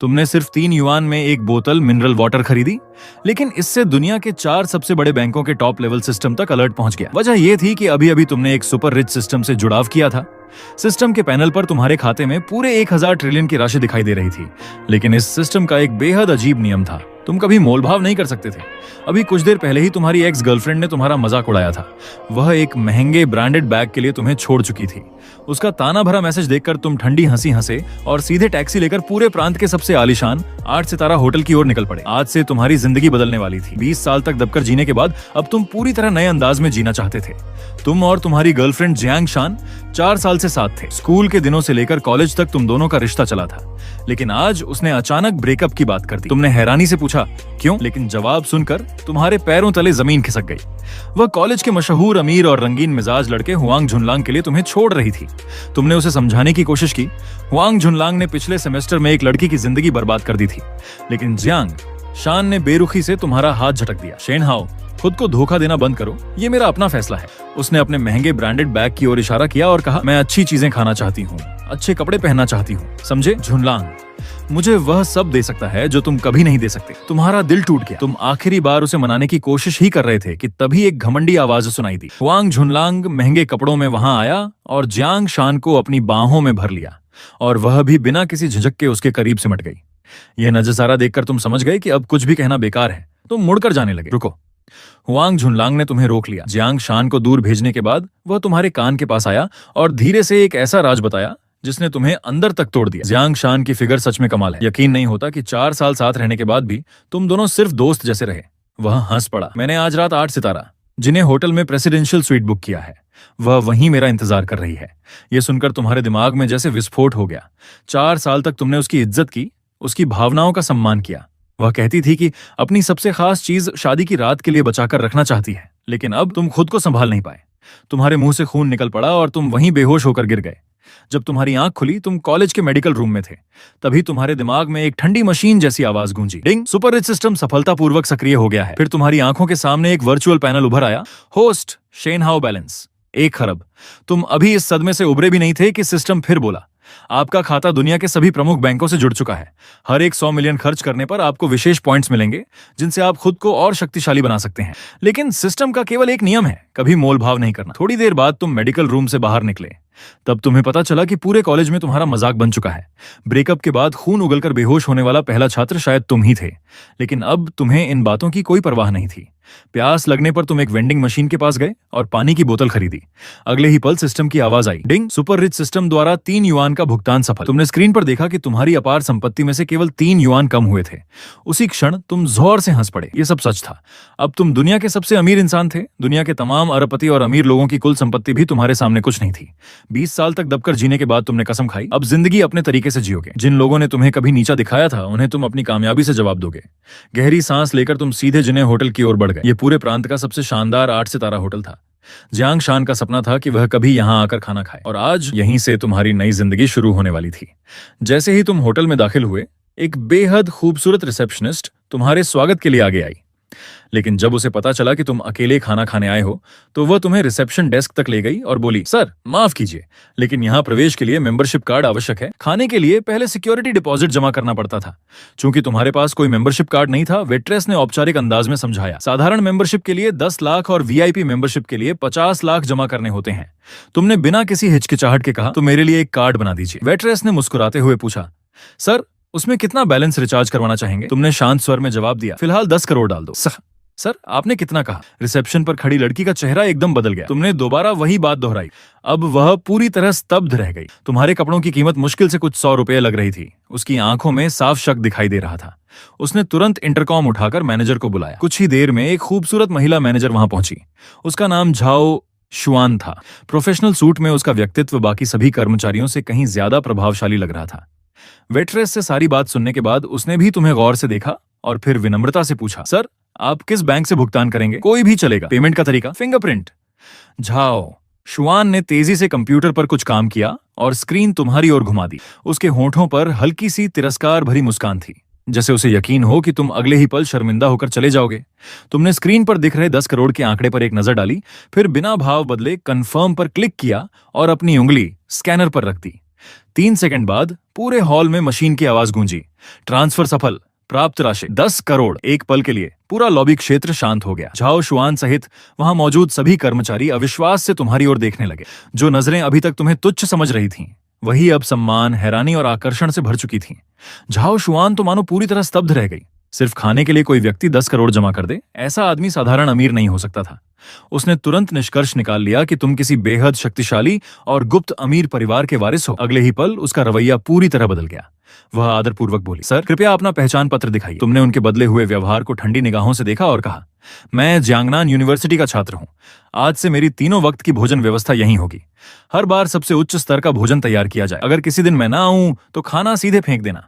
तुमने सिर्फ 3 युआन में एक बोतल मिनरल वाटर खरीदी, लेकिन इससे दुनिया के 4 सबसे बड़े बैंकों के टॉप लेवल सिस्टम तक अलर्ट पहुंच गया। वजह यह थी कि अभी अभी तुमने एक सुपर रिच सिस्टम से जुड़ाव किया था। सिस्टम के पैनल पर तुम्हारे खाते में पूरे 1000 ट्रिलियन की राशि दिखाई दे रही थी, लेकिन इस सिस्टम का एक बेहद अजीब नियम था। तुम कभी मोलभाव नहीं कर सकते थे। अभी कुछ देर पहले ही तुम्हारी एक्स गर्लफ्रेंड ने तुम्हारा मजाक उड़ाया था। वह एक महंगे ब्रांडेड बैग के लिए तुम्हें छोड़ चुकी थी। उसका ताना भरा मैसेज देखकर तुम ठंडी हंसी हंसे और सीधे टैक्सी लेकर पूरे प्रांत के सबसे आलीशान 8 सितारा होटल की ओर निकल पड़े। आज से तुम्हारी जिंदगी बदलने वाली थी। 20 साल तक दबकर जीने के बाद अब तुम पूरी तरह नए अंदाज में जीना चाहते थे। तुम और तुम्हारी गर्लफ्रेंड जियांग शान 4 साल से साथ थे। स्कूल के दिनों से लेकर कॉलेज तक तुम दोनों का रिश्ता चला था, लेकिन आज उसने अचानक ब्रेकअप की बात कर दी। तुमने हैरानी से पूछा क्यों, लेकिन जवाब सुनकर तुम्हारे पैरों तले जमीन खिसक गई। वह कॉलेज के मशहूर अमीर और रंगीन मिजाज लड़के हुआंग झुनलांग के लिए तुम्हें छोड़ रही थी। तुमने उसे समझाने की कोशिश की। हुआंग झुनलांग ने पिछले सेमेस्टर में एक लड़की की जिंदगी बर्बाद कर दी थी, लेकिन जियांग शान ने बेरुखी से तुम्हारा हाथ झटक दिया। शेन हाओ, खुद को धोखा देना बंद करो, ये मेरा अपना फैसला है। उसने अपने महंगे ब्रांडेड बैग की ओर इशारा किया और कहा, मैं अच्छी चीजें खाना चाहती हूँ, अच्छे कपड़े पहनना चाहती हूँ, समझे झुनलांग? मुझे वह सब दे सकता है जो तुम कभी नहीं दे सकते। तुम्हारा दिल टूट गया। तुम आखिरी बार उसे मनाने की कोशिश ही कर रहे थे कि तभी एक घमंडी आवाज सुनाई दी। हुआंग झुनलांग महंगे कपड़ों में वहां आया और जियांग शान को अपनी बाहों में भर लिया, और वह भी बिना किसी झिझक के उसके करीब सिमट गई। यह नजारा देखकर तुम समझ गए कि अब कुछ भी कहना बेकार है। तुम मुड़कर जाने लगे। रुको, हुआंग झुनलांग ने तुम्हें रोक लिया। जियांग शान को दूर भेजने के बाद वह तुम्हारे कान के पास आया और धीरे से एक ऐसा राज बताया जिसने तुम्हें अंदर तक तोड़ दिया। जियांग शान की फिगर सच में कमाल है। यकीन नहीं होता कि 4 साल साथ रहने के बाद भी तुम दोनों सिर्फ दोस्त जैसे रहे। वह हंस पड़ा। मैंने आज रात 8 सितारा जिन्हें होटल में प्रेसिडेंशियल स्वीट बुक किया है, वह वहीं मेरा इंतजार कर रही है। यह सुनकर तुम्हारे दिमाग में जैसे विस्फोट हो गया। 4 साल तक तुमने उसकी इज्जत की, उसकी भावनाओं का सम्मान किया। वह कहती थी कि अपनी सबसे खास चीज शादी की रात के लिए बचाकर रखना चाहती है, लेकिन अब तुम खुद को संभाल नहीं पाए। तुम्हारे मुंह से खून निकल पड़ा और तुम वहीं बेहोश होकर गिर गए। जब तुम्हारी आंख खुली, तुम कॉलेज के मेडिकल रूम में थे। तभी तुम्हारे दिमाग में एक ठंडी मशीन जैसी आवाज गूंजी, डिंग, सुपर रिच सिस्टम सफलतापूर्वक सक्रिय हो गया है। फिर तुम्हारी आंखों के सामने एक वर्चुअल पैनल उभर आया, होस्ट शेन हाओ बैलेंस 1 खरब। तुम अभी इस सदमे से उबरे भी नहीं थे कि सिस्टम फिर बोला, आपका खाता दुनिया के सभी प्रमुख बैंकों से जुड़ चुका है। हर एक 100 मिलियन खर्च करने पर आपको विशेष पॉइंट्स मिलेंगे, जिनसे आप खुद को और शक्तिशाली बना सकते हैं। लेकिन सिस्टम का केवल एक नियम है, कभी मोलभाव नहीं करना। थोड़ी देर बाद तुम मेडिकल रूम से बाहर निकले। तब तुम्हें पता चला कि पूरे कॉलेज में तुम्हारा मजाक बन चुका है। ब्रेकअप के बाद खून उगलकर बेहोश होने वाला पहला छात्र शायद तुम ही थे, लेकिन अब तुम्हें इन बातों की कोई परवाह नहीं थी। प्यास लगने पर तुम एक वेंडिंग मशीन के पास गए और पानी की बोतल खरीदी। अगले ही पल सिस्टम की आवाज आई, डिंग, सुपर रिच सिस्टम द्वारा 3 युआन का भुगतान सफल। तुमने स्क्रीन पर देखा कि तुम्हारी अपार संपत्ति में से केवल 3 युआन कम हुए थे। उसी क्षण तुम जोर से हंस पड़े। यह सब सच था। अब तुम दुनिया के सबसे अमीर इंसान थे। दुनिया के तमाम अरबपति और अमीर लोगों की कुल संपत्ति भी तुम्हारे सामने कुछ नहीं थी। 20 साल तक दबकर जीने के बाद तुमने कसम खाई, अब जिंदगी अपने तरीके से जियोगे। जिन लोगों ने तुम्हें कभी नीचा दिखाया था, उन्हें तुम अपनी कामयाबी से जवाब दोगे। गहरी सांस लेकर तुम सीधे जिन्हें होटल की ओर बढ़ गए। ये पूरे प्रांत का सबसे शानदार 8 सितारा होटल था। जियांग शान का सपना था कि वह कभी यहां आकर खाना खाए, और आज यहीं से तुम्हारी नई जिंदगी शुरू होने वाली थी। जैसे ही तुम होटल में दाखिल हुए, एक बेहद खूबसूरत रिसेप्शनिस्ट तुम्हारे स्वागत के लिए आगे आई। लेकिन जब उसे पता चला कि तुम अकेले खाना खाने आए हो, तो वह तुम्हें रिसेप्शन डेस्क तक ले गई और बोली, सर माफ कीजिए, लेकिन यहाँ प्रवेश के लिए मेंबरशिप कार्ड आवश्यक है। खाने के लिए पहले सिक्योरिटी डिपॉजिट जमा करना पड़ता था। चूंकि तुम्हारे पास कोई मेंबरशिप कार्ड नहीं था, वेट्रेस ने औपचारिक अंदाज में समझाया, साधारण मेंबरशिप के लिए 10 लाख और वीआईपी मेंबरशिप के लिए 50 लाख जमा करने होते हैं। तुमने बिना किसी हिचकिचाहट के कहा, तो मेरे लिए एक कार्ड बना दीजिए। वेट्रेस ने मुस्कुराते हुए पूछा, सर उसमें कितना बैलेंस रिचार्ज करवाना चाहेंगे? तुमने शांत स्वर में जवाब दिया, फिलहाल 10 करोड़ डाल दो। सर आपने कितना कहा? रिसेप्शन पर खड़ी लड़की का चेहरा एकदम बदल गया। तुमने दोबारा वही बात दोहराई। अब वह पूरी तरह स्तब्ध रह गई। तुम्हारे कपड़ों की कीमत मुश्किल से कुछ 100 रुपए लग रही थी। उसकी आंखों में साफ शक दिखाई दे रहा था। उसने तुरंत इंटरकॉम उठाकर मैनेजर को बुलाया। कुछ ही देर में एक खूबसूरत महिला मैनेजर वहां पहुंची। उसका नाम झाओ शुआन था। प्रोफेशनल सूट में उसका व्यक्तित्व बाकी सभी कर्मचारियों से कहीं ज्यादा प्रभावशाली लग रहा था। वेट्रेस से सारी बात सुनने के बाद उसने भी तुम्हें गौर से देखा और फिर विनम्रता से पूछा, सर आप किस बैंक से भुगतान करेंगे? कोई भी चलेगा। पेमेंट का तरीका? फिंगरप्रिंट। झाओ शुआन ने तेजी से कंप्यूटर पर कुछ काम किया और स्क्रीन तुम्हारी ओर घुमा दी। उसके होठों पर हल्की सी तिरस्कार भरी मुस्कान थी, जैसे उसे यकीन हो कि तुम अगले ही पल शर्मिंदा होकर चले जाओगे। तुमने स्क्रीन पर दिख रहे 10 करोड़ के आंकड़े पर एक नजर डाली, फिर बिना भाव बदले कंफर्म पर क्लिक किया और अपनी उंगली स्कैनर पर रख दी। 3 सेकंड बाद पूरे हॉल में मशीन की आवाज गूंजी। ट्रांसफर सफल, प्राप्त राशि 10 करोड़। एक पल के लिए पूरा लॉबी क्षेत्र शांत हो गया। झाओ शुआन सहित वहां मौजूद सभी कर्मचारी अविश्वास से तुम्हारी ओर देखने लगे। जो नजरें अभी तक तुम्हें तुच्छ समझ रही थीं, वही अब सम्मान, हैरानी और आकर्षण से भर चुकी थीं। झाओ शुआन तो मानो पूरी तरह स्तब्ध रह गई। सिर्फ खाने के लिए कोई व्यक्ति 10 करोड़ जमा कर दे, ऐसा आदमी साधारण अमीर नहीं हो सकता था। उसने तुरंत निष्कर्ष निकाल लिया कि तुम किसी बेहद शक्तिशाली और गुप्त अमीर परिवार के वारिस हो। अगले ही पल उसका रवैया पूरी तरह बदल गया। वह आदरपूर्वक बोली, सर कृपया अपना पहचान पत्र दिखाइए। तुमने उनके बदले हुए व्यवहार को ठंडी निगाहों से देखा और कहा, मैं जियांगनान यूनिवर्सिटी का छात्र हूं। आज से मेरी तीनों वक्त की भोजन व्यवस्था यहीं होगी। हर बार सबसे उच्च स्तर का भोजन तैयार किया जाए। अगर किसी दिन मैं ना आऊं तो खाना सीधे फेंक देना।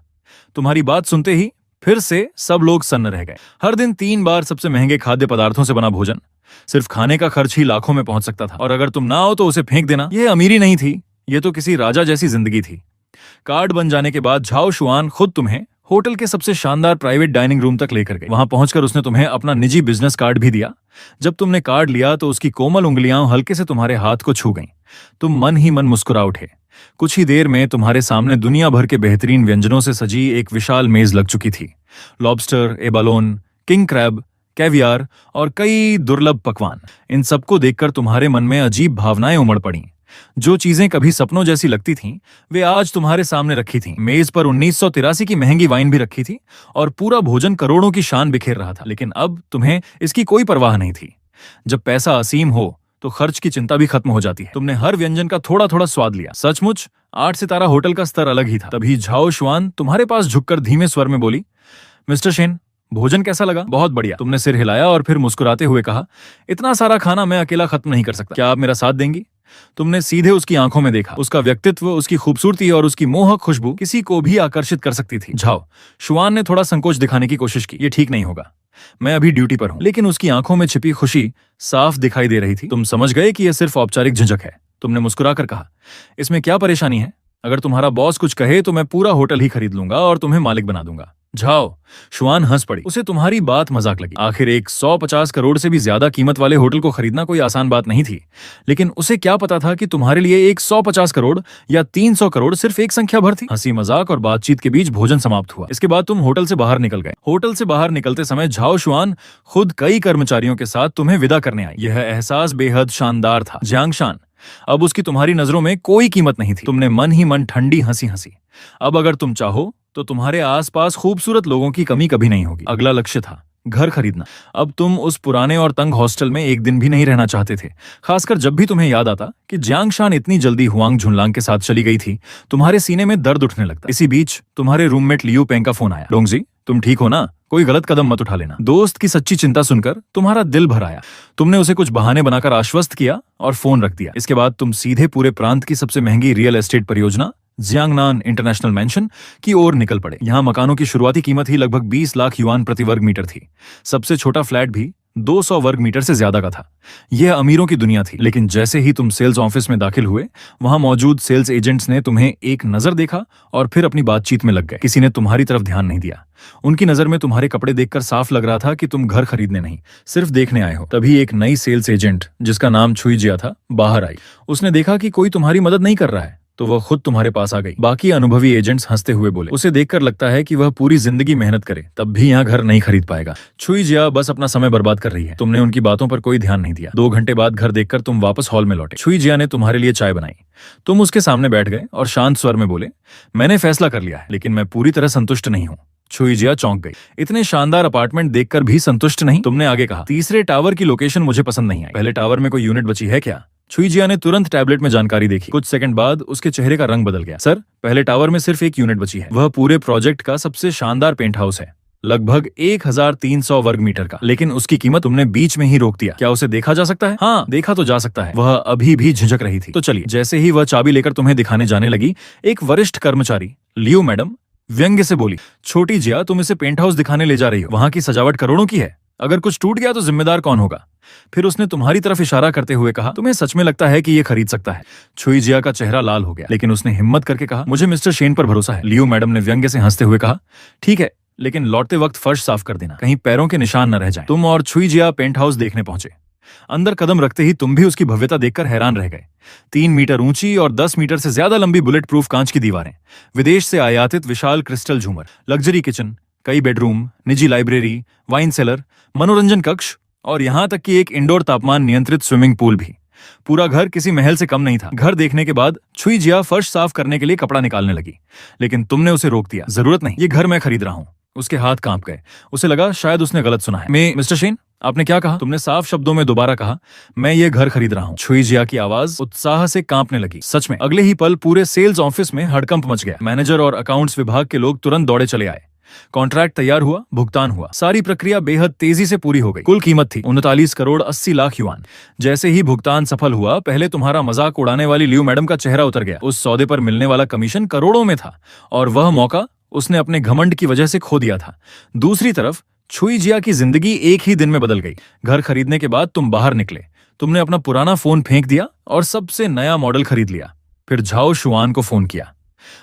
तुम्हारी बात सुनते ही फिर से सब लोग सन्न रह गए। हर दिन 3 बार सबसे महंगे खाद्य पदार्थों से बना भोजन। सिर्फ खाने का खर्च ही लाखों में पहुंच सकता था, और अगर तुम ना आओ तो उसे फेंक देना। यह अमीरी नहीं थी, यह तो किसी राजा जैसी जिंदगी थी। कार्ड बन जाने के बाद झाओ शुआन खुद तुम्हें होटल के सबसे शानदार प्राइवेट डाइनिंग रूम तक लेकर गई। वहां पहुंचकर उसने तुम्हें अपना निजी बिजनेस कार्ड भी दिया। जब तुमने कार्ड लिया तो उसकी कोमल उंगलियां हल्के से तुम्हारे हाथ को छू गईं। तुम मन ही मन मुस्कुरा उठे। कुछ ही देर में तुम्हारे सामने दुनिया भर के बेहतरीन व्यंजनों से सजी एक विशाल मेज लग चुकी थी। Lobster, Avalon, king crab, caviar और कई दुर्लभ पकवान। इन सबको देखकर तुम्हारे मन में अजीब भावनाएं उमड़ पड़ी। जो चीजें कभी सपनों जैसी लगती थीं, वे आज तुम्हारे सामने रखी थीं। मेज पर 1983 की महंगी वाइन भी रखी थी और पूरा भोजन करोड़ों की शान बिखेर रहा था। लेकिन अब तुम्हें इसकी कोई परवाह नहीं थी। जब पैसा असीम हो तो खर्च की चिंता भी खत्म हो जाती है। तुमने हर व्यंजन का थोड़ा थोड़ा स्वाद लिया। सचमुच 8 सितारा होटल का स्तर अलग ही था। तभी झाओ शुआन तुम्हारे पास झुककर धीमे स्वर में बोली, मिस्टर शेन, भोजन कैसा लगा? बहुत बढ़िया। तुमने सिर हिलाया और फिर मुस्कुराते हुए कहा, इतना सारा खाना मैं अकेला खत्म नहीं कर सकता। क्या आप मेरा साथ देंगी? तुमने सीधे उसकी आंखों में देखा। उसका व्यक्तित्व, उसकी खूबसूरती और उसकी मोहक खुशबू किसी को भी आकर्षित कर सकती थी। झाओ शुआन ने थोड़ा संकोच दिखाने की कोशिश की। ये ठीक नहीं होगा, मैं अभी ड्यूटी पर हूं। लेकिन उसकी आंखों में छिपी खुशी साफ दिखाई दे रही थी। तुम समझ गए कि यह सिर्फ औपचारिक झिझक है। तुमने मुस्कुराकर कहा, इसमें क्या परेशानी है? अगर तुम्हारा बॉस कुछ कहे तो मैं पूरा होटल ही खरीद लूंगा और तुम्हें मालिक बना दूंगा। झाओ शुआन हंस पड़ी। उसे तुम्हारी बात मजाक लगी। आखिर एक 150 करोड़ से भी ज्यादा कीमत वाले होटल को खरीदना कोई आसान बात नहीं थी। लेकिन उसे क्या पता था कि तुम्हारे लिए एक 150 करोड़ या 300 करोड़ सिर्फ एक संख्या भर थी। हंसी मजाक और बातचीत के बीच भोजन समाप्त हुआ। इसके बाद तुम होटल से बाहर निकल गए। होटल से बाहर निकलते समय झाओ शुआन खुद कई कर्मचारियों के साथ तुम्हें विदा करने आई। यह एहसास बेहद शानदार था। जियांगशान, अब उसकी तुम्हारी नजरों में कोई कीमत नहीं थी। तुमने मन ही मन ठंडी हंसी हंसी। अब अगर तुम चाहो तो तुम्हारे आसपास खूबसूरत लोगों की कमी कभी नहीं होगी। अगला लक्ष्य था घर खरीदना। अब तुम उस पुराने और तंग हॉस्टल में एक दिन भी नहीं रहना चाहते थे। खासकर जब भी तुम्हें याद आता कि जियांगशान इतनी जल्दी हुआंग झुनलांग के साथ चली गई थी, तुम्हारे सीने में दर्द उठने लगता। इसी बीच तुम्हारे रूममेट लियू पेंग का फोन आया। डोंगजी, तुम ठीक हो ना? कोई गलत कदम मत उठा लेना। दोस्त की सच्ची चिंता सुनकर तुम्हारा दिल भर आया। तुमने उसे कुछ बहाने बनाकर आश्वस्त किया और फोन रख दिया। इसके बाद तुम सीधे पूरे प्रांत की सबसे महंगी रियल एस्टेट परियोजना जियांगनान इंटरनेशनल मैंशन की ओर निकल पड़े। यहाँ मकानों की शुरुआती कीमत ही लगभग 20 लाख युआन प्रति वर्ग मीटर थी। सबसे छोटा फ्लैट भी 200 वर्ग मीटर से ज्यादा का था। यह अमीरों की दुनिया थी। लेकिन जैसे ही तुम सेल्स ऑफिस में दाखिल हुए, वहां मौजूद सेल्स एजेंट्स ने तुम्हें एक नजर देखा और फिर अपनी बातचीत में लग गए। किसी ने तुम्हारी तरफ ध्यान नहीं दिया। उनकी नजर में तुम्हारे कपड़े देखकर साफ लग रहा था कि तुम घर खरीदने नहीं, सिर्फ देखने आए हो। तभी एक नई सेल्स एजेंट, जिसका नाम छुई जिया था, बाहर आई। उसने देखा कि कोई तुम्हारी मदद नहीं कर रहा है तो वह खुद तुम्हारे पास आ गई। बाकी अनुभवी एजेंट्स हंसते हुए बोले, उसे देखकर लगता है कि वह पूरी जिंदगी मेहनत करे तब भी यहाँ घर नहीं खरीद पाएगा। छुई जिया बस अपना समय बर्बाद कर रही है। तुमने उनकी बातों पर कोई ध्यान नहीं दिया। 2 घंटे बाद घर देखकर तुम वापस हॉल में लौटे। छुई जिया ने तुम्हारे लिए चाय बनाई। तुम उसके सामने बैठ गए और शांत स्वर में बोले, मैंने फैसला कर लिया है, लेकिन मैं पूरी तरह संतुष्ट नहीं हूँ। छुई जिया चौंक गई। इतने शानदार अपार्टमेंट देखकर भी संतुष्ट नहीं? तुमने आगे कहा, तीसरे टावर की लोकेशन मुझे पसंद नहीं आई। पहले टावर में कोई यूनिट बची है क्या? छुई जिया ने तुरंत टैबलेट में जानकारी देखी। कुछ सेकंड बाद उसके चेहरे का रंग बदल गया। सर, पहले टावर में सिर्फ एक यूनिट बची है। वह पूरे प्रोजेक्ट का सबसे शानदार पेंट हाउस है, लगभग 1300 वर्ग मीटर का। लेकिन उसकी कीमत तुमने बीच में ही रोक दिया। क्या उसे देखा जा सकता है? हाँ, देखा तो जा सकता है। वह अभी भी झिझक रही थी। तो चलिए। जैसे ही वह चाबी लेकर तुम्हें दिखाने जाने लगी, एक वरिष्ठ कर्मचारी लियू मैडम व्यंग्य से बोली, छोटी जिया, तुम इसे पेंट हाउस दिखाने ले जा रही हो। वहां की सजावट करोड़ों की है। अगर कुछ टूट गया तो जिम्मेदार कौन होगा? फिर उसने तुम्हारी तरफ इशारा करते हुए कहा, तुम्हें सच में लगता है कि ये खरीद सकता है? छुई जिया का चेहरा लाल हो गया, लेकिन उसने हिम्मत करके कहा, मुझे मिस्टर शेन पर भरोसा है। लियू मैडम ने व्यंग्य से हंसते हुए कहा, ठीक है, लेकिन लौटते वक्त फर्श साफ कर देना, कहीं पैरों के निशान न रह जाएं। तुम और छुई जिया पेंट हाउस देखने पहुंचे। अंदर कदम रखते ही तुम भी उसकी भव्यता देखकर हैरान रह गए। 3 मीटर ऊंची और 10 मीटर से ज्यादा लंबी बुलेट प्रूफ कांच की दीवारें, विदेश से आयातित विशाल क्रिस्टल झूमर, लग्जरी किचन, कई बेडरूम, निजी लाइब्रेरी, वाइन सेलर, मनोरंजन कक्ष और यहां तक कि एक इंडोर तापमान नियंत्रित स्विमिंग पूल भी। पूरा घर किसी महल से कम नहीं था। घर देखने के बाद छुई जिया फर्श साफ करने के लिए कपड़ा निकालने लगी, लेकिन तुमने उसे रोक दिया। जरूरत नहीं, ये घर मैं खरीद रहा हूँ। उसके हाथ कांप गए। उसे लगा शायद उसने गलत सुना है। मैं मिस्टर शेन, आपने क्या कहा? तुमने साफ शब्दों में दोबारा कहा, मैं ये घर खरीद रहा हूँ। छुई जिया की आवाज उत्साह से कांपने लगी। सच में अगले ही पल पूरे सेल्स ऑफिस में हड़कंप मच गया। मैनेजर और अकाउंट्स विभाग के लोग तुरंत दौड़े चले आए। कॉन्ट्रैक्ट तैयार हुआ, भुगतान हुआ, सारी प्रक्रिया बेहद तेजी से पूरी हो गई। कुल कीमत थी 39 करोड़ 80 लाख युआन। जैसे ही भुगतान सफल हुआ, पहले तुम्हारा मजाक उड़ाने वाली लियू मैडम का चेहरा उतर गया। उस सौदे पर मिलने वाला कमीशन करोड़ों में था और वह मौका उसने अपने घमंड की वजह से खो दिया था। दूसरी तरफ छुई जिया की जिंदगी एक ही दिन में बदल गई। घर खरीदने के बाद तुम बाहर निकले। तुमने अपना पुराना फोन फेंक दिया और सबसे नया मॉडल खरीद लिया। फिर झाओ शुआन को फोन किया।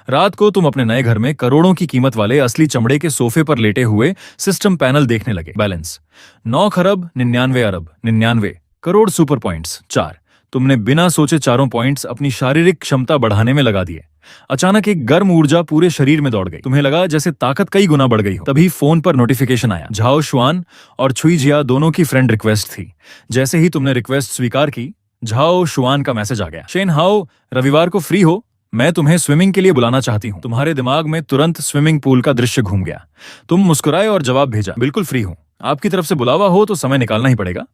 रात को तुम अपने नए घर में करोड़ों की कीमत वाले असली चमड़े के सोफे पर लेटे हुए सिस्टम पैनल देखने लगे। बैलेंस 9 खरब 99 अरब 99 करोड़ सुपर पॉइंट्स 4। तुमने बिना सोचे चारों पॉइंट्स अपनी शारीरिक क्षमता बढ़ाने में लगा दिए। अचानक एक गर्म ऊर्जा पूरे शरीर में दौड़ गई। तुम्हें लगा जैसे ताकत कई गुना बढ़ गई हो। तभी फोन पर नोटिफिकेशन आया। झाओ शुआन और छुई जिया दोनों की फ्रेंड रिक्वेस्ट थी। जैसे ही तुमने रिक्वेस्ट स्वीकार की, झाओ शुआन का मैसेज आ गया। शेन हाओ, रविवार को फ्री हो? मैं तुम्हें स्विमिंग के लिए बुलाना चाहती हूँ। तुम्हारे दिमाग में तुरंत स्विमिंग पूल का दृश्य घूम गया। तुम मुस्कुराए और जवाब भेजा, बिल्कुल फ्री हूँ। आपकी तरफ से बुलावा हो तो समय निकालना ही पड़ेगा।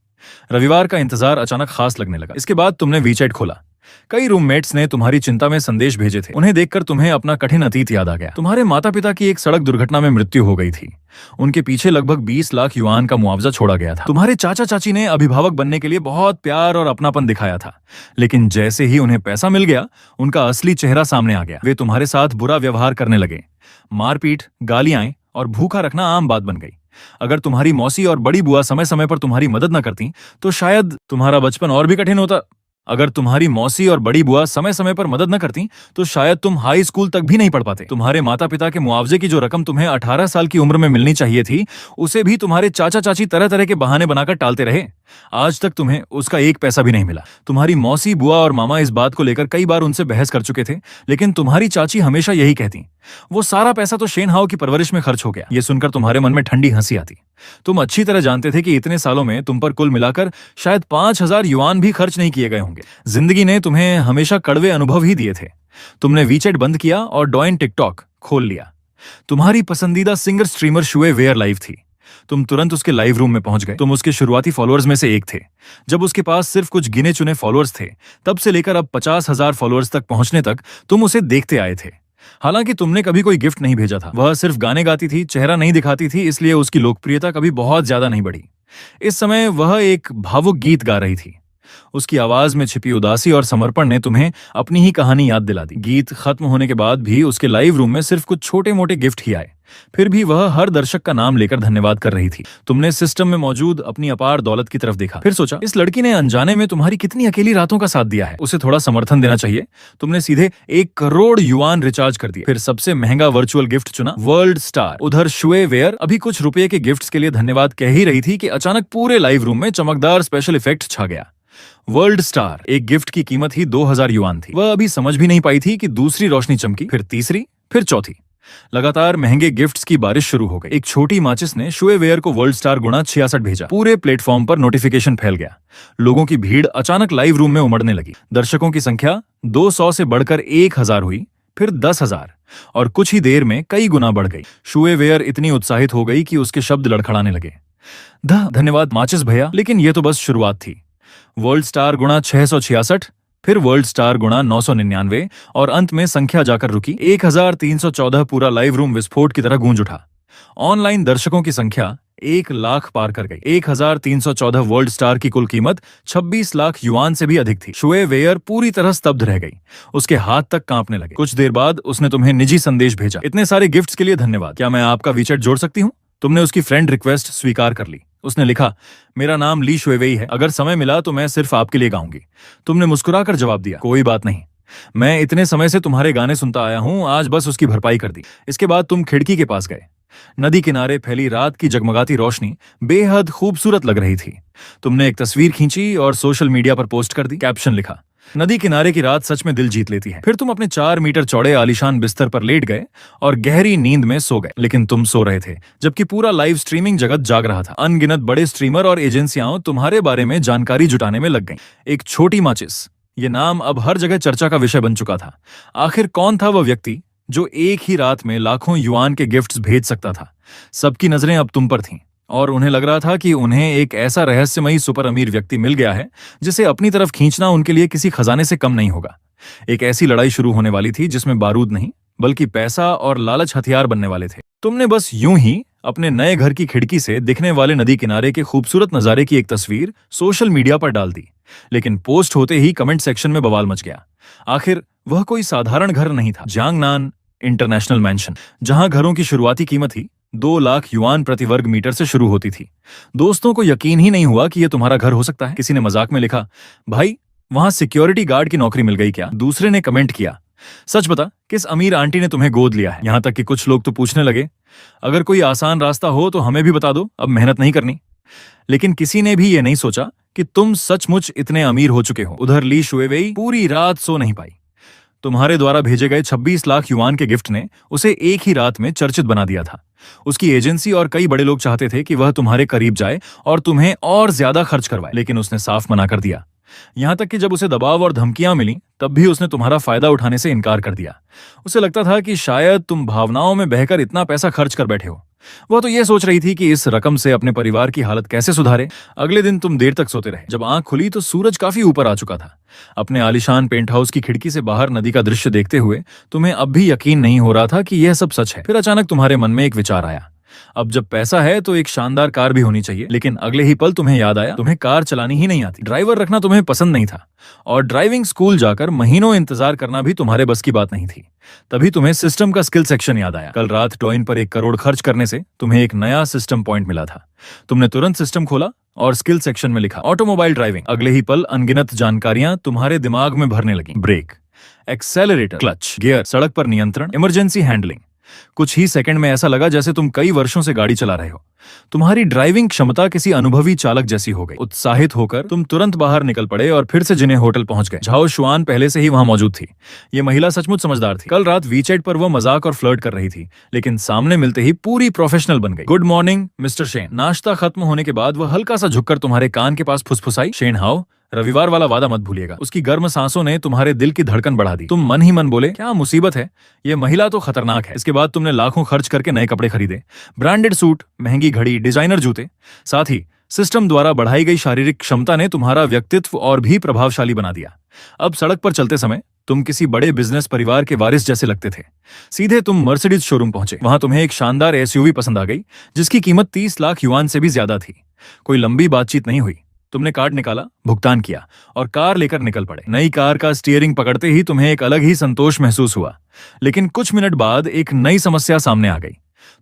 रविवार का इंतजार अचानक खास लगने लगा। इसके बाद तुमने वीचैट खोला। कई रूममेट्स ने तुम्हारी चिंता में संदेश भेजे थे। उन्हें देखकर तुम्हें अपना कठिन अतीत याद आ गया। तुम्हारे माता पिता की एक सड़क दुर्घटना में मृत्यु हो गई थी। उनके पीछे लगभग 20 लाख युआन का मुआवजा छोड़ा गया था। तुम्हारे चाचा चाची ने अभिभावक बनने के लिए बहुत प्यार और अपनापन दिखाया था, लेकिन जैसे ही उन्हें पैसा मिल गया, उनका असली चेहरा सामने आ गया। वे तुम्हारे साथ बुरा व्यवहार करने लगे। मारपीट, गालियां और भूखा रखना आम बात बन गई। अगर तुम्हारी मौसी और बड़ी बुआ समय समय पर तुम्हारी मदद न करती तो शायद तुम्हारा बचपन और भी कठिन होता। अगर तुम्हारी मौसी और बड़ी बुआ समय समय पर मदद न करती तो शायद तुम हाई स्कूल तक भी नहीं पढ़ पाते। तुम्हारे माता पिता के मुआवजे की जो रकम तुम्हें 18 साल की उम्र में मिलनी चाहिए थी, उसे भी तुम्हारे चाचा चाची तरह तरह के बहाने बनाकर टालते रहे। आज तक तुम्हें उसका एक पैसा भी नहीं मिला। तुम्हारी मौसी, बुआ और मामा इस बात को लेकर कई बार उनसे बहस कर चुके थे, लेकिन तुम्हारी चाची हमेशा यही कहती, वो सारा पैसा तो शेन हाओ की परवरिश में खर्च हो गया। ये सुनकर तुम्हारे मन में ठंडी हंसी आती। तुम अच्छी तरह जानते थे कि इतने सालों में तुम पर कुल मिलाकर शायद 5000 युआन भी खर्च नहीं किए गए होंगे। जिंदगी ने तुम्हें हमेशा कड़वे अनुभव ही दिए थे। तुमने वीचैट बंद किया और डॉइन टिकटॉक खोल लिया। तुम्हारी पसंदीदा सिंगर स्ट्रीमर शुए वेयर लाइव थी। तुम तुरंत उसके लाइव रूम में पहुंच गए। तुम उसके शुरुआती फॉलोअर्स में से एक थे। जब उसके पास सिर्फ कुछ गिने चुने फॉलोअर्स थे, तब से लेकर अब 50,000 फॉलोअर्स तक पहुंचने तक तुम उसे देखते आए थे। हालांकि तुमने कभी कोई गिफ्ट नहीं भेजा था। वह सिर्फ गाने गाती थी, चेहरा नहीं दिखाती थी, इसलिए उसकी लोकप्रियता कभी बहुत ज्यादा नहीं बढ़ी। इस समय वह एक भावुक गीत गा रही थी। उसकी आवाज में छिपी उदासी और समर्पण ने तुम्हें अपनी ही कहानी याद दिला दी। गीत खत्म होने के बाद भी उसके लाइव रूम में सिर्फ कुछ छोटे मोटे गिफ्ट ही आए। फिर भी वह हर दर्शक का नाम लेकर धन्यवाद कर रही थी। तुमने सिस्टम में मौजूद अपनी अपार दौलत की तरफ देखा। फिर सोचा, इस लड़की ने अनजाने में तुम्हारी कितनी अकेली रातों का साथ दिया है। उसे थोड़ा समर्थन देना चाहिए। तुमने सीधे 1 करोड़ युआन रिचार्ज कर दिया। फिर सबसे महंगा वर्चुअल गिफ्ट चुना, वर्ल्ड स्टार। उधर शुए वेयर अभी कुछ रुपए के गिफ्ट्स के लिए धन्यवाद कह ही रही थी कि अचानक पूरे लाइव रूम में चमकदार स्पेशल इफेक्ट छा गया। वर्ल्ड स्टार एक गिफ्ट की कीमत ही 2000 युआन थी। वह अभी समझ भी नहीं पाई थी कि दूसरी रोशनी चमकी, फिर तीसरी, फिर चौथी। लगातार महंगे गिफ्ट्स की बारिश शुरू हो गई। एक छोटी माचिस ने शुए वेयर को वर्ल्ड स्टार गुणा 66 भेजा। पूरे प्लेटफॉर्म पर नोटिफिकेशन फैल गया। लोगों की भीड़ अचानक लाइव रूम में उमड़ने लगी। दर्शकों की संख्या 200 से बढ़कर 1000 हुई, फिर 10,000 और कुछ ही देर में कई गुना बढ़ गई। शुए वेयर इतनी उत्साहित हो गई कि उसके शब्द लड़खड़ाने लगे। धन्यवाद माचिस भैया, लेकिन यह तो बस शुरुआत थी। वर्ल्ड स्टार गुणा 666, फिर वर्ल्ड स्टार गुणा 999 और अंत में संख्या जाकर रुकी 1314। पूरा लाइव रूम विस्फोट की तरह गूंज उठा। ऑनलाइन दर्शकों की संख्या 1 लाख पार कर गई। 1314 वर्ल्ड स्टार की कुल कीमत 26 लाख युआन से भी अधिक थी। शुए वेयर पूरी तरह स्तब्ध रह गई। उसके हाथ तक कांपने लगे। कुछ देर बाद उसने तुम्हें निजी संदेश भेजा, इतने सारे गिफ्ट्स के लिए धन्यवाद, क्या मैं आपका वीचैट जोड़ सकती हूँ? तुमने उसकी फ्रेंड रिक्वेस्ट स्वीकार कर ली। उसने लिखा, मेरा नाम ली शुएवेई है, अगर समय मिला तो मैं सिर्फ आपके लिए गाऊंगी। तुमने मुस्कुराकर जवाब दिया, कोई बात नहीं, मैं इतने समय से तुम्हारे गाने सुनता आया हूं, आज बस उसकी भरपाई कर दी। इसके बाद तुम खिड़की के पास गए। नदी किनारे फैली रात की जगमगाती रोशनी बेहद खूबसूरत लग रही थी। तुमने एक तस्वीर खींची और सोशल मीडिया पर पोस्ट कर दी। कैप्शन लिखा, नदी किनारे की रात सच में दिल जीत लेती है। फिर तुम अपने 4 मीटर चौड़े आलीशान बिस्तर पर लेट गए और गहरी नींद में सो गए। लेकिन तुम सो रहे थे जबकि पूरा लाइव स्ट्रीमिंग जगत जाग रहा था। अनगिनत बड़े स्ट्रीमर और एजेंसियां तुम्हारे बारे में जानकारी जुटाने में लग गईं। एक छोटी माचिस, ये नाम अब हर जगह चर्चा का विषय बन चुका था। आखिर कौन था वह व्यक्ति जो एक ही रात में लाखों युआन के गिफ्ट्स भेज सकता था? सबकी नजरें अब तुम पर थीं और उन्हें लग रहा था कि उन्हें एक ऐसा रहस्यमयी सुपर अमीर व्यक्ति मिल गया है जिसे अपनी तरफ खींचना उनके लिए किसी खजाने से कम नहीं होगा। एक ऐसी लड़ाई शुरू होने वाली थी जिसमें बारूद नहीं बल्कि पैसा और लालच हथियार बनने वाले थे। तुमने बस यूं ही अपने नए घर की खिड़की से दिखने वाले नदी किनारे के खूबसूरत नजारे की एक तस्वीर सोशल मीडिया पर डाल दी, लेकिन पोस्ट होते ही कमेंट सेक्शन में बवाल मच गया। आखिर वह कोई साधारण घर नहीं था। जांगनान इंटरनेशनल मैंशन, जहां घरों की शुरुआती कीमत ही 2 लाख युआन प्रति वर्ग मीटर से शुरू होती थी। दोस्तों को यकीन ही नहीं हुआ कि यह तुम्हारा घर हो सकता है। किसी ने मजाक में लिखा, भाई वहां सिक्योरिटी गार्ड की नौकरी मिल गई क्या? दूसरे ने कमेंट किया, सच बता किस अमीर आंटी ने तुम्हें गोद लिया है? यहां तक कि कुछ लोग तो पूछने लगे, अगर कोई आसान रास्ता हो तो हमें भी बता दो, अब मेहनत नहीं करनी। लेकिन किसी ने भी यह नहीं सोचा कि तुम सचमुच इतने अमीर हो चुके हो। उधर ली शुएवेई पूरी रात सो नहीं पाई। तुम्हारे द्वारा भेजे गए 26 लाख युआन के गिफ्ट ने उसे एक ही रात में चर्चित बना दिया था। उसकी एजेंसी और कई बड़े लोग चाहते थे कि वह तुम्हारे करीब जाए और तुम्हें और ज्यादा खर्च करवाए, लेकिन उसने साफ मना कर दिया। यहां तक कि जब उसे दबाव और धमकियां मिली तब भी उसने तुम्हारा फायदा उठाने से इनकार कर दिया। उसे लगता था कि शायद तुम भावनाओं में बहकर इतना पैसा खर्च कर बैठे हो। वह तो यह सोच रही थी कि इस रकम से अपने परिवार की हालत कैसे सुधारे। अगले दिन तुम देर तक सोते रहे। जब आंख खुली तो सूरज काफी ऊपर आ चुका था। अपने आलीशान पेंट हाउस की खिड़की से बाहर नदी का दृश्य देखते हुए तुम्हें अब भी यकीन नहीं हो रहा था कि यह सब सच है। फिर अचानक तुम्हारे मन में एक विचार आया, अब जब पैसा है तो एक शानदार कार भी होनी चाहिए। लेकिन अगले ही पल तुम्हें याद आया, तुम्हें कार चलानी ही नहीं आती। ड्राइवर रखना तुम्हें पसंद नहीं था और ड्राइविंग स्कूल जाकर महीनों इंतजार करना भी तुम्हारे बस की बात नहीं थी। तभी तुम्हें सिस्टम का स्किल सेक्शन याद आया। कल रात टॉइन पर 1 करोड़ खर्च करने से तुम्हें एक नया सिस्टम पॉइंट मिला था। तुमने तुरंत सिस्टम खोला और स्किल सेक्शन में लिखा ऑटोमोबाइल ड्राइविंग। अगले ही पल अनगिनत जानकारियां तुम्हारे दिमाग में भरने लगी। ब्रेक, एक्सेलरेटर, क्लच, गियर, सड़क पर नियंत्रण, इमरजेंसी हैंडलिंग। कुछ ही सेकंड में ऐसा लगा जैसे तुम कई वर्षों से गाड़ी चला रहे हो। तुम्हारी ड्राइविंग क्षमता किसी अनुभवी चालक जैसी हो गई। उत्साहित होकर तुम तुरंत बाहर निकल पड़े और फिर से जिन्हें होटल पहुंच गए। झाओ शुआन पहले से ही वहां मौजूद थी। ये महिला सचमुच समझदार थी। कल रात वीचैट पर वो मजाक और फ्लर्ट कर रही थी, लेकिन सामने मिलते ही पूरी प्रोफेशनल बन गई। Good morning mister Shane. नाश्ता खत्म होने के बाद वह हल्का सा झुककर तुम्हारे कान के पास फुसफुसाई, शेन हाउ, रविवार वाला वादा मत भूलिएगा। उसकी गर्म सांसों ने तुम्हारे दिल की धड़कन बढ़ा दी। तुम मन ही मन बोले, क्या मुसीबत है, ये महिला तो खतरनाक है। इसके बाद तुमने लाखों खर्च करके नए कपड़े खरीदे, ब्रांडेड सूट, महंगी घड़ी, डिजाइनर जूते। साथ ही सिस्टम द्वारा बढ़ाई गई शारीरिक क्षमता ने तुम्हारा व्यक्तित्व और भी प्रभावशाली बना दिया। अब सड़क पर चलते समय तुम किसी बड़े बिजनेस परिवार के वारिस जैसे लगते थे। सीधे तुम मर्सिडीज शोरूम पहुंचे। वहां तुम्हें एक शानदार एसयूवी पसंद आ गई जिसकी कीमत 30 लाख युआन से भी ज्यादा थी। कोई लंबी बातचीत नहीं हुई। तुमने कार्ड निकाला, भुगतान किया और कार लेकर निकल पड़े। नई कार का स्टीयरिंग पकड़ते ही तुम्हें एक अलग ही संतोष महसूस हुआ। लेकिन कुछ मिनट बाद एक नई समस्या सामने आ गई।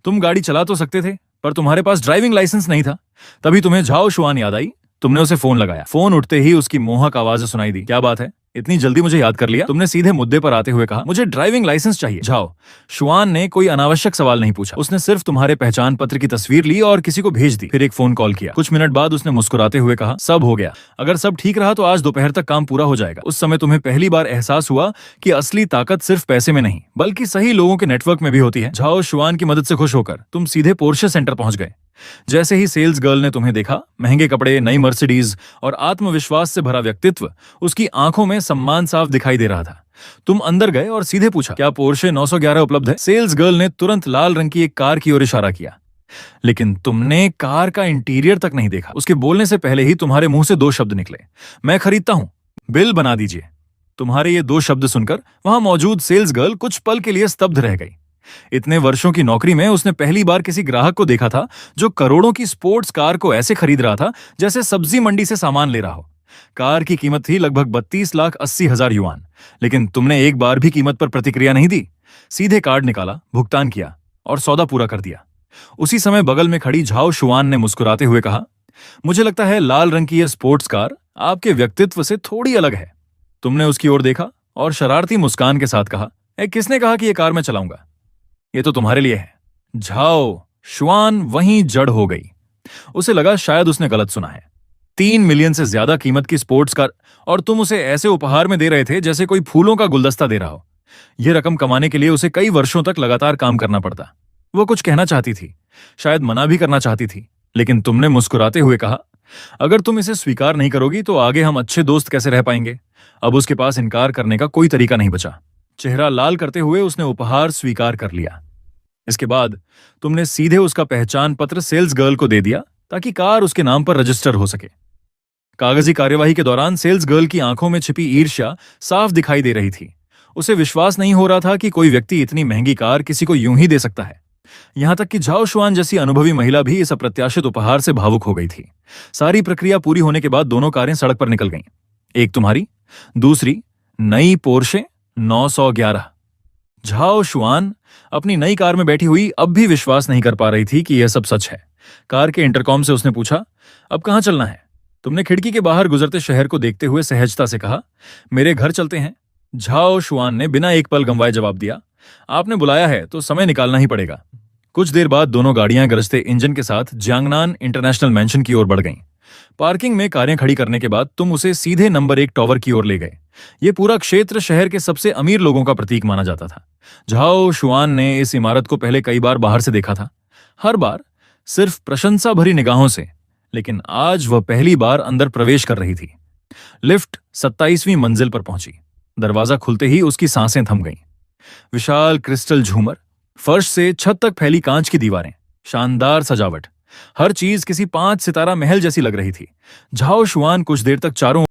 तुम गाड़ी चला तो सकते थे, पर तुम्हारे पास ड्राइविंग लाइसेंस नहीं था। तभी तुम्हें झाओ शुआन याद आई। तुमने उसे फोन लगाया। फोन उठते ही उसकी मोहक आवाज सुनाई दी। क्या बात है, इतनी जल्दी मुझे याद कर लिया? तुमने सीधे मुद्दे पर आते हुए कहा, मुझे ड्राइविंग लाइसेंस चाहिए। झाओ शुआन ने कोई अनावश्यक सवाल नहीं पूछा। उसने सिर्फ तुम्हारे पहचान पत्र की तस्वीर ली और किसी को भेज दी। फिर एक फोन कॉल किया। कुछ मिनट बाद उसने मुस्कुराते हुए कहा, सब हो गया। अगर सब ठीक रहा तो आज दोपहर तक काम पूरा हो जाएगा। उस समय तुम्हें पहली बार एहसास हुआ कि असली ताकत सिर्फ पैसे में नहीं बल्कि सही लोगों के नेटवर्क में भी होती है। झाओ शुआन की मदद से खुश होकर तुम सीधे पोर्शे सेंटर पहुंच गए। जैसे ही सेल्स गर्ल ने तुम्हें देखा, महंगे कपड़े, नई मर्सिडीज और आत्मविश्वास से भरा व्यक्तित्व, उसकी आंखों में सम्मान साफ दिखाई दे रहा था। तुम अंदर गए और सीधे पूछा, क्या पोर्शे 911 उपलब्ध है? सेल्स गर्ल ने तुरंत लाल रंग की एक कार की ओर इशारा किया, लेकिन तुमने कार का इंटीरियर तक नहीं देखा। उसके बोलने से पहले ही तुम्हारे मुंह से 2 शब्द निकले, मैं खरीदता हूं, बिल बना दीजिए। तुम्हारे ये 2 शब्द सुनकर वहां मौजूद सेल्स गर्ल कुछ पल के लिए स्तब्ध रह गई। इतने वर्षों की नौकरी में उसने पहली बार किसी ग्राहक को देखा था जो करोड़ों की स्पोर्ट्स कार को ऐसे खरीद रहा था जैसे सब्जी मंडी से सामान ले रहा हो। कार की कीमत थी लगभग 32,80,000 युआन, लेकिन तुमने एक बार भी कीमत पर प्रतिक्रिया नहीं दी। सीधे कार्ड निकाला, भुगतान किया और सौदा पूरा कर दिया। उसी समय बगल में खड़ी झाओ शुआन ने मुस्कुराते हुए कहा, मुझे लगता है लाल रंग की यह स्पोर्ट्स कार आपके व्यक्तित्व से थोड़ी अलग है। तुमने उसकी ओर देखा और शरारती मुस्कान के साथ कहा, किसने कहा कि यह कार मैं चलाऊंगा? ये तो तुम्हारे लिए है। झाओ शुआन वहीं जड़ हो गई। उसे लगा शायद उसने गलत सुना है। 3 मिलियन से ज्यादा कीमत की स्पोर्ट्स कार, और तुम उसे ऐसे उपहार में दे रहे थे जैसे कोई फूलों का गुलदस्ता दे रहा हो। यह रकम कमाने के लिए उसे कई वर्षों तक लगातार काम करना पड़ता। वो कुछ कहना चाहती थी, शायद मना भी करना चाहती थी, लेकिन तुमने मुस्कुराते हुए कहा, अगर तुम इसे स्वीकार नहीं करोगी तो आगे हम अच्छे दोस्त कैसे रह पाएंगे। अब उसके पास इनकार करने का कोई तरीका नहीं बचा। चेहरा लाल करते हुए उसने उपहार स्वीकार कर लिया। इसके बाद तुमने सीधे उसका पहचान पत्र सेल्स गर्ल को दे दिया ताकि कार उसके नाम पर रजिस्टर हो सके। कागजी कार्यवाही के दौरान सेल्स गर्ल की आंखों में छिपी ईर्ष्या साफ दिखाई दे रही थी। उसे विश्वास नहीं हो रहा था कि कोई व्यक्ति इतनी महंगी कार किसी को यूं ही दे सकता है। यहां तक कि झाओ शुआन जैसी अनुभवी महिला भी इस अप्रत्याशित उपहार से भावुक हो गई थी। सारी प्रक्रिया पूरी होने के बाद दोनों कारें सड़क पर निकल गईं। एक तुम्हारी, दूसरी नई पोर्शे 911। झाओ शुआन अपनी नई कार में बैठी हुई अब भी विश्वास नहीं कर पा रही थी कि यह सब सच है। कार के इंटरकॉम से उसने पूछा, अब कहां चलना है। तुमने खिड़की के बाहर गुजरते शहर को देखते हुए सहजता से कहा, मेरे घर चलते हैं। झाओ शुआन ने बिना एक पल गंवाए जवाब दिया, आपने बुलाया है तो समय निकालना ही पड़ेगा। कुछ देर बाद दोनों गाड़ियां गरजते इंजन के साथ जियांगनान इंटरनेशनल मैंशन की ओर बढ़ गईं। पार्किंग में कारें खड़ी करने के बाद तुम उसे सीधे नंबर 1 टॉवर की ओर ले गए। ये पूरा क्षेत्र शहर के सबसे अमीर लोगों का प्रतीक माना जाता था। झाओ शुआन ने इस इमारत को पहले कई बार बाहर से देखा था, हर बार सिर्फ प्रशंसा भरी निगाहों से, लेकिन आज वह पहली बार अंदर प्रवेश कर रही थी। लिफ्ट 27वीं मंजिल पर पहुंची। दरवाजा खुलते ही उसकी सांसें थम गईं। विशाल क्रिस्टल झूमर, फर्श से छत तक फैली कांच की दीवारें, शानदार सजावट, हर चीज किसी 5 सितारा महल जैसी लग रही थी। झाओ शुआन कुछ देर तक चारों